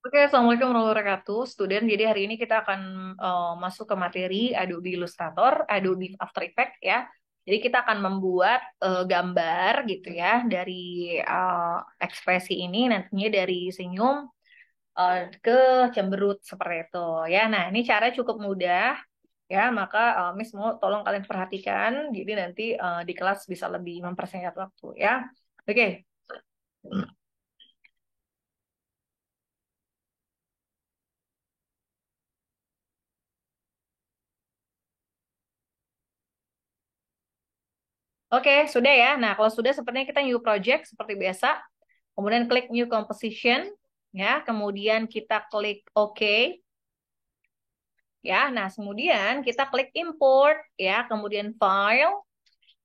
Oke, Assalamualaikum warahmatullahi wabarakatuh. Student, jadi hari ini kita akan masuk ke materi Adobe Illustrator, Adobe After Effects ya. Jadi kita akan membuat gambar gitu ya dari ekspresi ini nantinya dari senyum ke cemberut seperti itu ya. Nah, ini cara cukup mudah ya, maka Miss mau tolong kalian perhatikan. Jadi nanti di kelas bisa lebih mempersingkat waktu ya. Oke. Oke, sudah ya. Nah, kalau sudah sepertinya kita new project seperti biasa. Kemudian klik new composition, ya. Kemudian kita klik OK, ya. Nah, kemudian kita klik import, ya. Kemudian file,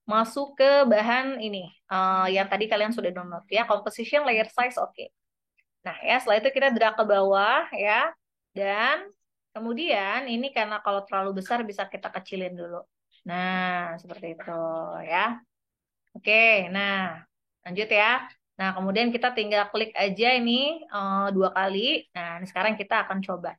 masuk ke bahan ini, yang tadi kalian sudah download, ya. Composition, layer size, oke. Nah, ya. Setelah itu kita drag ke bawah, ya. Dan kemudian ini karena kalau terlalu besar bisa kita kecilin dulu. Nah, seperti itu, ya. Oke, nah lanjut ya. Nah, kemudian kita tinggal klik aja ini dua kali. Nah, ini sekarang kita akan coba.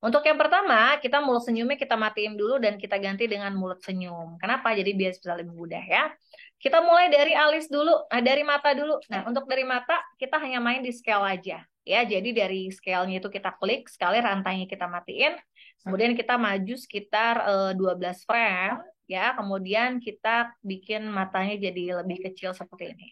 Untuk yang pertama, kita mulut senyumnya kita matiin dulu dan kita ganti dengan mulut senyum. Kenapa? Jadi biar bisa lebih mudah ya. Kita mulai dari alis dulu, dari mata dulu. Nah, untuk dari mata kita hanya main di scale aja. Ya, jadi dari scale-nya itu kita klik, sekali rantainya kita matiin. Kemudian kita maju sekitar 12 frame. Ya, kemudian kita bikin matanya jadi lebih kecil seperti ini.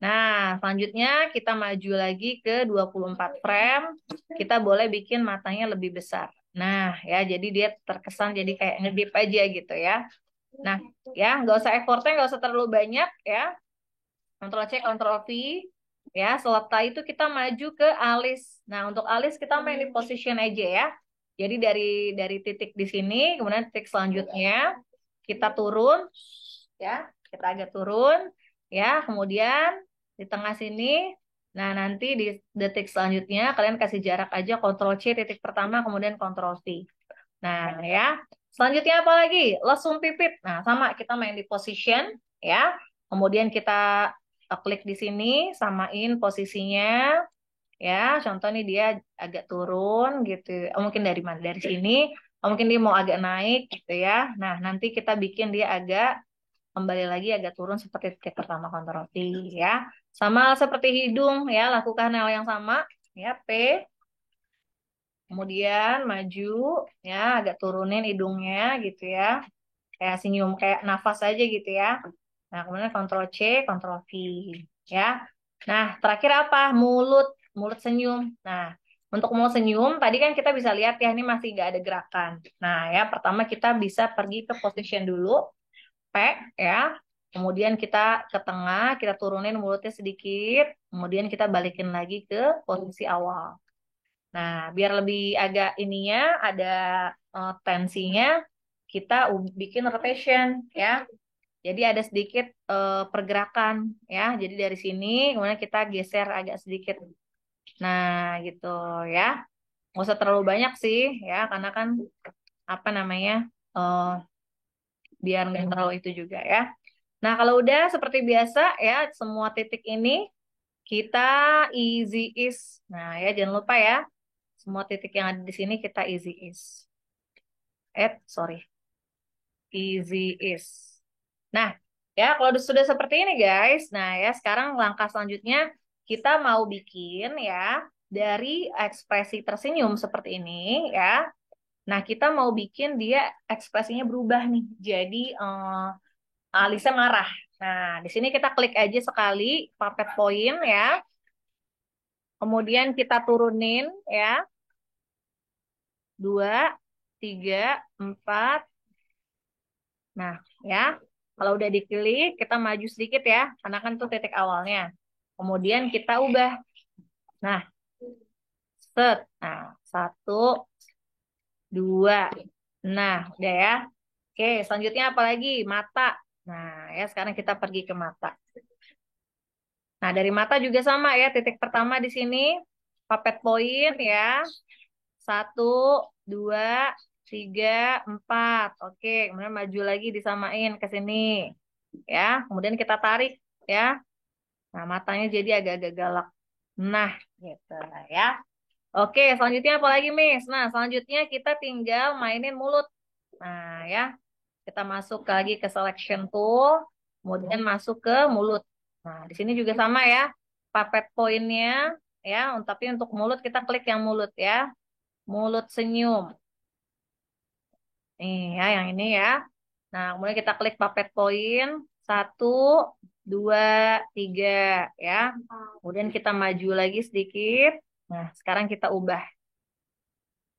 Nah, selanjutnya kita maju lagi ke 24 frame. Kita boleh bikin matanya lebih besar. Nah, ya jadi dia terkesan jadi kayak ngedip aja gitu ya. Nah, ya nggak usah effortnya nggak usah terlalu banyak ya. Ctrl C, Ctrl V. Ya, setelah itu kita maju ke alis. Nah, untuk alis kita main di position aja ya. Jadi dari titik di sini, kemudian titik selanjutnya kita turun, ya, kita agak turun, ya, kemudian di tengah sini. Nah, nanti di detik selanjutnya kalian kasih jarak aja Ctrl C titik pertama, kemudian Ctrl V. Nah, ya. Selanjutnya apa lagi? Lesung pipit. Nah, sama kita main di position, ya. Kemudian kita klik di sini, samain posisinya, ya. Contoh nih dia agak turun gitu. Mungkin dari mana? Dari sini. Mungkin dia mau agak naik gitu ya. Nah, nanti kita bikin dia agak kembali lagi agak turun seperti titik pertama Ctrl T ya. Sama seperti hidung ya, lakukan hal yang sama ya, P. Kemudian maju ya, agak turunin hidungnya gitu ya. Kayak senyum, kayak nafas aja gitu ya. Nah, kemudian Ctrl C, Ctrl V ya. Nah, terakhir apa? Mulut, mulut senyum. Nah, untuk mulut senyum, tadi kan kita bisa lihat ya, ini masih nggak ada gerakan. Nah, ya, pertama kita bisa pergi ke position dulu, P ya. Kemudian kita ke tengah, kita turunin mulutnya sedikit. Kemudian kita balikin lagi ke posisi awal. Nah, biar lebih agak ininya, ada tensinya, kita bikin rotation ya. Jadi ada sedikit pergerakan ya. Jadi dari sini kemudian kita geser agak sedikit. Nah, gitu ya. Nggak usah terlalu banyak sih ya, karena kan apa namanya eh, biar nggak terlalu itu juga ya. Nah, kalau udah seperti biasa ya, semua titik ini kita easy is. Nah, ya jangan lupa ya, semua titik yang ada di sini kita easy is. Sorry, easy is. Nah, ya kalau sudah seperti ini guys, nah ya sekarang langkah selanjutnya kita mau bikin ya dari ekspresi tersenyum seperti ini ya. Nah, kita mau bikin dia ekspresinya berubah nih. Jadi alisnya marah. Nah, di sini kita klik aja sekali puppet point ya. Kemudian kita turunin ya. Dua, tiga, empat. Nah, ya. Kalau udah diklik, kita maju sedikit ya. Karena kan itu titik awalnya. Kemudian kita ubah. Nah, set. Nah, satu, dua. Nah, udah ya. Oke, selanjutnya apa lagi? Mata. Nah, ya sekarang kita pergi ke mata. Nah, dari mata juga sama ya. Titik pertama di sini, puppet point ya. Satu, dua, tiga, empat. Oke, kemudian maju lagi disamain ke sini. Ya, kemudian kita tarik ya. Nah, matanya jadi agak-agak galak. Nah, gitu ya. Oke, selanjutnya apa lagi, Miss? Nah, selanjutnya kita tinggal mainin mulut. Nah, ya, kita masuk lagi ke selection tool, kemudian masuk ke mulut. Nah, di sini juga sama ya, puppet point-nya, ya, tapi untuk mulut kita klik yang mulut ya, mulut senyum. Nih ya, yang ini ya. Nah, kemudian kita klik puppet point, satu, dua, tiga, ya. Kemudian kita maju lagi sedikit. Nah, sekarang kita ubah.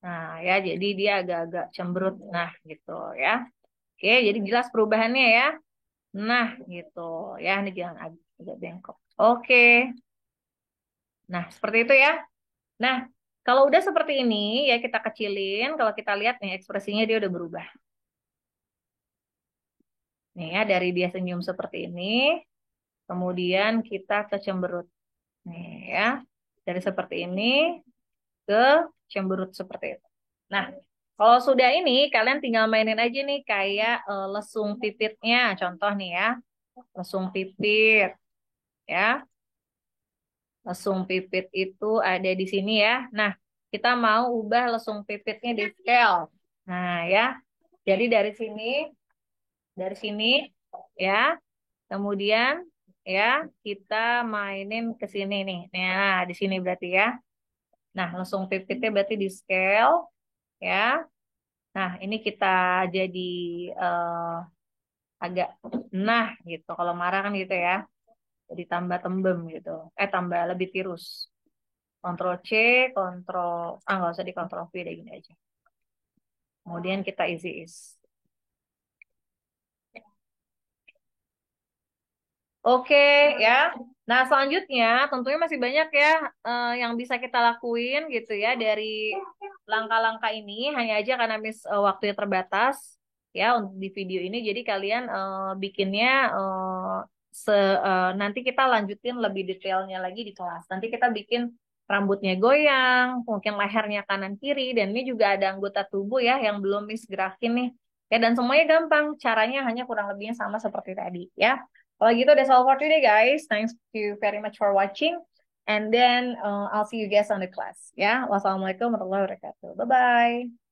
Nah, ya, jadi dia agak-agak cemberut. Nah, gitu ya. Oke, jadi jelas perubahannya ya. Nah, gitu ya. Ini jangan agak bengkok. Oke. Nah, seperti itu ya. Nah, kalau udah seperti ini ya kita kecilin. Kalau kita lihat nih ekspresinya dia udah berubah. Nih ya, dari dia senyum seperti ini, kemudian kita ke cemberut. Nih ya, dari seperti ini ke cemberut seperti itu. Nah, kalau sudah ini, kalian tinggal mainin aja nih kayak lesung pipitnya. Contoh nih ya, lesung pipit ya. Lesung pipit itu ada di sini ya. Nah, kita mau ubah lesung pipitnya di scale. Nah, ya. Jadi dari sini ya. Kemudian ya, kita mainin ke sini nih. Nah, di sini berarti ya. Nah, lesung pipitnya berarti di scale ya. Nah, ini kita jadi eh, agak nah gitu. Kalau marah kan gitu ya. Jadi tambah tembem gitu. Tambah lebih tirus. Ctrl C, Ctrl nggak usah di Ctrl V deh gini aja. Kemudian kita isi is. Oke ya. Nah selanjutnya tentunya masih banyak ya yang bisa kita lakuin gitu ya dari langkah-langkah ini. Hanya aja karena waktunya terbatas ya untuk di video ini. Jadi kalian bikinnya nanti kita lanjutin lebih detailnya lagi di kelas. Nanti kita bikin rambutnya goyang, mungkin lehernya kanan kiri, dan ini juga ada anggota tubuh ya yang belum Miss gerakin nih. Ya dan semuanya gampang. Caranya hanya kurang lebihnya sama seperti tadi ya. Kalau gitu that's all for today guys. Thanks you very much for watching. And then I'll see you guys on the class. Ya, wassalamualaikum warahmatullahi wabarakatuh. Bye bye.